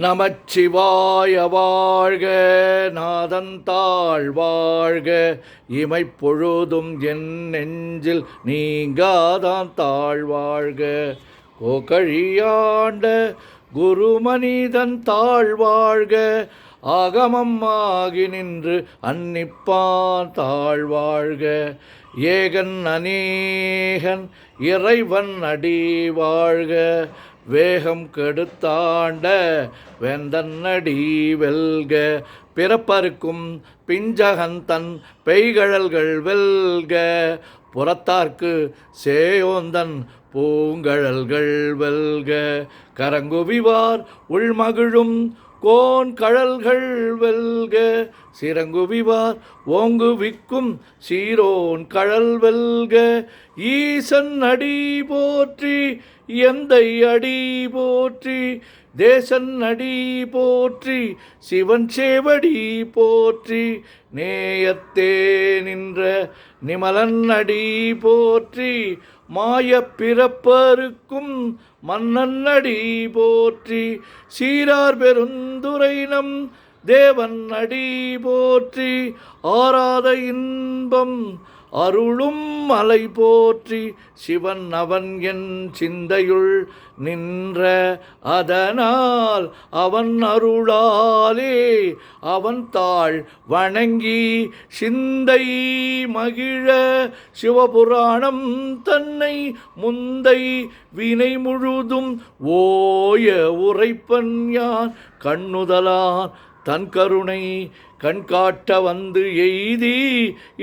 நமச்சிவாய வாழ்க, நாதந்தாள் வாழ்க, இமைப்பொழுதும் என் நெஞ்சில் நீங்காதான் தாழ்வாழ்க. கோகழியாண்ட குருமனிதன் தாழ்வாழ்க, ஆகமம் ஆகி நின்று அன்னிப்பான் தாழ்வாழ்க. ஏகன் அநேகன் இறைவன் அடி வாழ்க, வேகம் கெடுத்தாண்ட வேந்தன் அடி வெல்க. பிறப்பருக்கும் பிஞ்சகந்தன் பெய்கழல்கள் வெல்க, புறத்தார்க்கு சேயோந்தன் பூங்கழல்கள் வெல்க. கரங்குவிவார் உள்மகிழும் கோன் கழல்கள் வெல்க, சிறங்குவிவார் ஓங்குவிக்கும் சீரோன் கழல் வெல்க. ஈசன் அடி போற்றி, எந்தை அடி போற்றி, தேசன் அடி போற்றி, சிவன் சேவடி போற்றி, நேயத்தே நின்ற நிமலன் அடி போற்றி, மாய பிறப்பருக்கும் மன்னன் அடி போற்றி, சீரார் பெருந்துரை நம் தேவன் அடி போற்றி, ஆராத இன்பம் அருளும் மலை போற்றி, சிவன் அவன் என் சிந்தையுள் நின்ற அதனால் அவன் அருளாலே அவன் தாழ் வணங்கி சிந்தை மகிழ சிவபுராணம் தன்னை முந்தை வினை முழுதும் ஓய உரைப்பன் யான் கண்ணுதலான் தன் கருணை கண்காட்ட வந்து எய்தி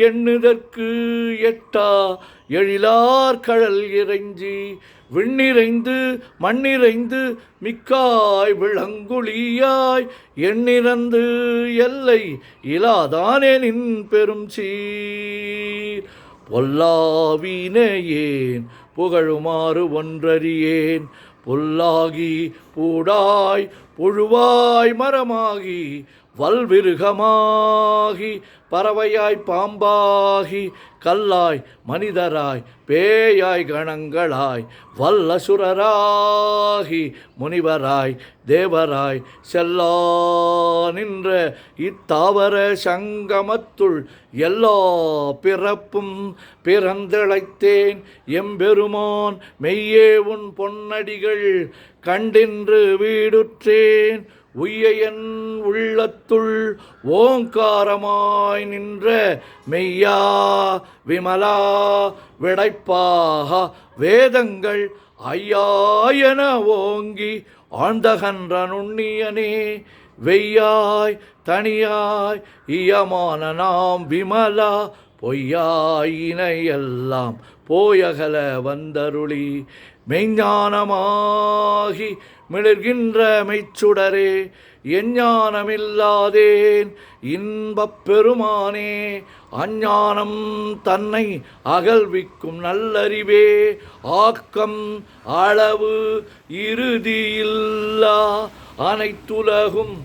எண்ணுதற்கு எட்டா எழிலார் கழல் இறைஞ்சி விண்ணிறைந்து மண்ணிறைந்து மிக்காய் விளங்குழியாய் எண்ணிறந்து எல்லை இலாதானே நின் பெரும் சீர். பொல்லாவினையேன் புகழுமாறு ஒன்றறியேன், புல்லாகி பூடாய் புழுவாய் மரமாகி வல்விருகமாகி பறவையாய் பாம்பாகி கல்லாய் மனிதராய் பேயாய் கணங்களாய் வல்லசுரராகி முனிவராய் தேவராய் செல்லா நின்ற இத்தாவர சங்கமத்துள் எல்லா பிறப்பும் பிறந்திழைத்தேன் எம்பெருமான் மெய்யே உன் பொன்னடிகள் கண்டின்று வீடுற்றேன். உய்யன் உள்ளத்துள் ஓங்காரமாய் நின்ற மெய்யா விமலா விடைப்பாக வேதங்கள் ஐயாயன ஓங்கி ஆழ்ந்தகன்ற நுண்ணியனே, வெய்யாய் தனியாய் இயமான நாம் விமலா பொய்யாயினையெல்லாம் போயகல வந்தருளி மெய்ஞானமாகி மிளர்கின்ற மெய்ச்சுடரே, எஞ்ஞானமில்லாதேன் இன்பப் பெருமானே, அஞ்ஞானம் தன்னை அகல்விக்கும் நல்லறிவே, ஆக்கம் அளவு இறுதியில்லா அனைத்துலகும்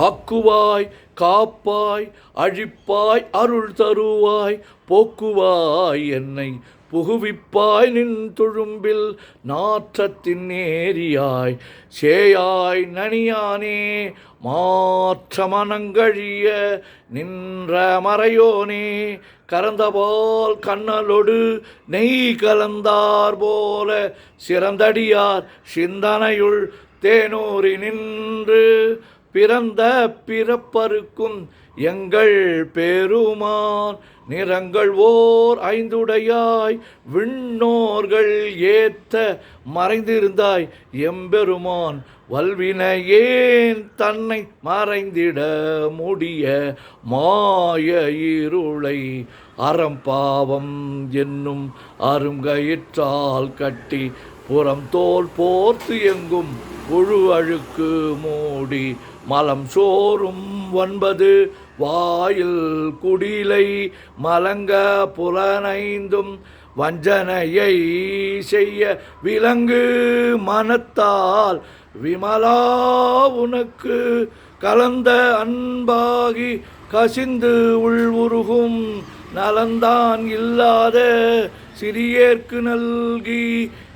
ஆக்குவாய் காப்பாய் அழிப்பாய் அருள் தருவாய் போக்குவாய் என்னை புகுவிப்பாய் நின் துழும்பில் நாற்றத்தின் நேரியாய் சேயாய் நனியானே, மாற்ற மனங்கழிய நின்ற மறையோனே, கறந்தபால் கண்ணலொடு நெய் கலந்தார் போல சிறந்தடியார் சிந்தனையுள் தேனூரி நின்று பிறந்த பிறப்பருக்கும் எங்கள் பெருமான் நிறங்கள் ஓர் ஐந்துடையாய் விண்ணோர்கள் ஏத்த மறைந்திருந்தாய் எம்பெருமான் வல்வினையேன் தன்னை மறைந்திட முடிய மாய இருளை அறம்பாவம் என்னும் அருங்கயிற்றால் கட்டி புறம் தோல் போர்த்து எங்கும் புழு அழுக்கு மூடி மலம் சோறும் 9 வாயில் குடிலை மலங்க புலனைந்தும் வஞ்சனையை செய்ய விலங்கு மனத்தால் விமலா உனக்கு கலந்த அன்பாகி கசிந்து உள்வுருகும் நலந்தான் இல்லாத சிறியேற்கு நல்கி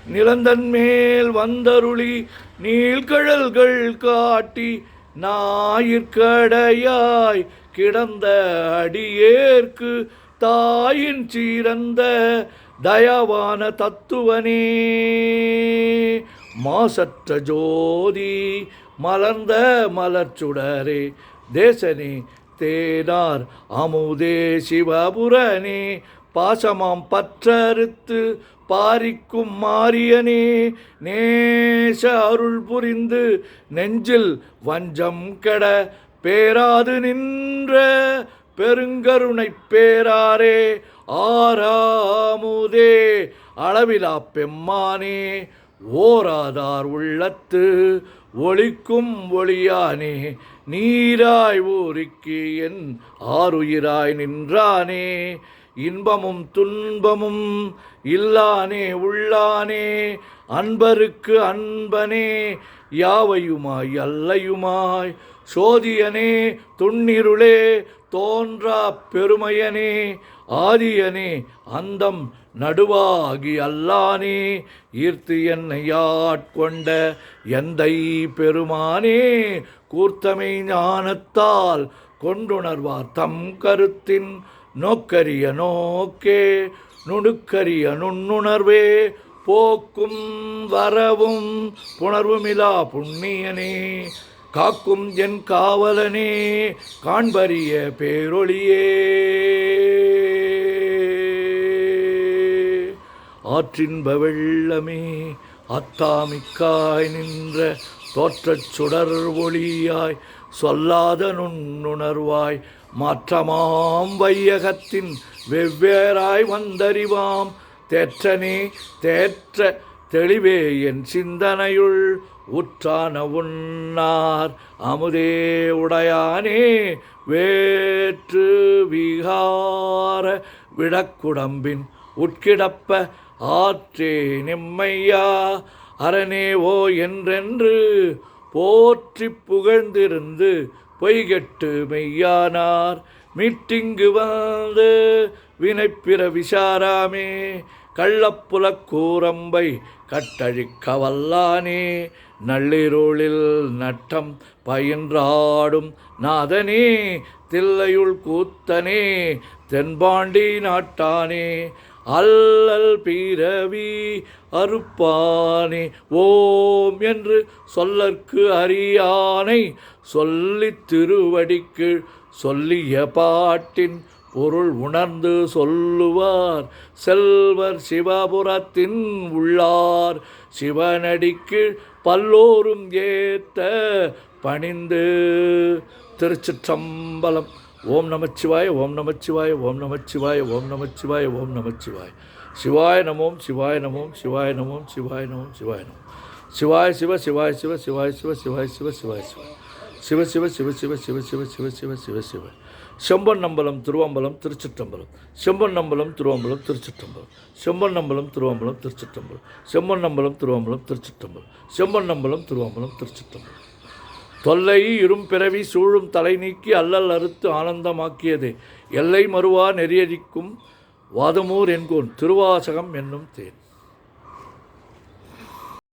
நிலந்தன் மேல் வந்தருளி நீள்கழல்கள் காட்டி ஞாயிற்கடையாய் கிடந்த அடியேற்கு தாயின் சீரந்த தயாவான தத்துவனே. மாசற்ற ஜோதி மலர்ந்த மலர்ச்சுடரே தேசனே தேனார் அமுதே சிவபுரனே. பாசமாம் பற்றறுத்து பாரிக்கும் மாரியனே நேச அருள் புரிந்து நெஞ்சில் வஞ்சம் கெட பேராது நின்ற பெருங்கருணை பேராரே. ஆறாமுதே அளவிலா பெம்மானே ஓராதார் உள்ளத்து ஒளிக்கும் ஒளியானே. நீராய் ஊரிக்கு என் ஆருயிராய் நின்றானே. இன்பமும் துன்பமும் இல்லானே உள்ளானே. அன்பருக்கு அன்பனே யாவையுமாய் அல்லையுமாய். சோதியனே துண்ணிருளே தோன்றா பெருமையனே. ஆதியனே அந்தம் நடுவாகி அல்லானே. ஈர்த்து என்னை ஆட்கொண்ட எந்தை பெருமானே. கூர்த்தமை ஞானத்தால் கொண்டுணர்வார் தம் கருத்தின் நோக்கரிய நோக்கே நுணுக்கரிய நுண்ணுணர்வே. போக்கும் வரவும் புணர்வுமிலா புண்ணியனே காக்கும் என் காவலனே காண்பரிய பேரொளியே. ஆற்றின்ப வெள்ளமே அத்தாமிக்காய் நின்ற தோற்றச் சுடர் ஒளியாய் சொல்லாத நுண்ணுணர்வாய். மாற்றமாம் வையகத்தின் வெவ்வேறாய் வந்தறிவாம் தேற்றனே தேற்ற தெளிவே என் சிந்தனையுள். உற்றான உன்னார் அமுதே உடையானே வேற்று விகார விடக்குடம்பின் உட்கிடப்ப ஆற்றே நிம்மையா. அரணே ஓ என்றென்று போற்றி புகழ்ந்திருந்து பொய்கெட்டு மெய்யானார். மீட்டிங்கு வந்து வினைப்பிற விசாராமே கள்ளப்புலக் கூரம்பை கட்டழிக்க வல்லானே. நள்ளிருளில் நட்டம் பயின்றாடும் நாதனே தில்லையுள் கூத்தனே தென்பாண்டி நாட்டானே. அல்லல் பிறவி அறுப்பானே ஓம் என்று சொல்லற்கு அறியானை. சொல்லித் திருவடிக்கு சொல்லிய பாட்டின் பொருள் உணர்ந்து சொல்லுவார் செல்வர் சிவபுரத்தின் உள்ளார். சிவனடிக்கு பல்லோரும் ஏத்த பணிந்து. திருச்சிற்றம்பலம். ஓம் நமச்சிவாய ஓம் நமச்சிவாய ஓம் நமச்சிவாய ஓம் நமச்சிவாய ஓம் நமச்சிவாய. சிவாய நமோம் சிவாய நமோம் சிவாய நமோம் சிவாய நமோம் சிவாய நமோம். சிவாய சிவ சிவாய சிவ சிவாய சிவ சிவாய சிவ சிவாய சிவ சிவ சிவ சிவ சிவ சிவ சிவ சிவ சிவ சிவ சிவ. செம்பொன்னம்பலம் திருவம்பலம் திருச்சிற்றம்பலம். செம்பொன்னம்பலம் திருவம்பலம் திருச்சிற்றம்பலம். செம்பொன்னம்பலம் திருவம்பலம் திருச்சிற்றம்பலம். செம்பொன்னம்பலம் திருவம்பலம் திருச்சிற்றம்பலம். செம்பொன்னம்பலம் திருவம்பலம் திருச்சிற்றம்பலம். தொல்லை இரும் பிறவி சூழும் தலை நீக்கி அல்லல் அறுத்து ஆனந்தமாக்கியதே எல்லை மறுவா நெறியடிக்கும் வாதமூர் என்கோன் திருவாசகம் என்னும் தேன்.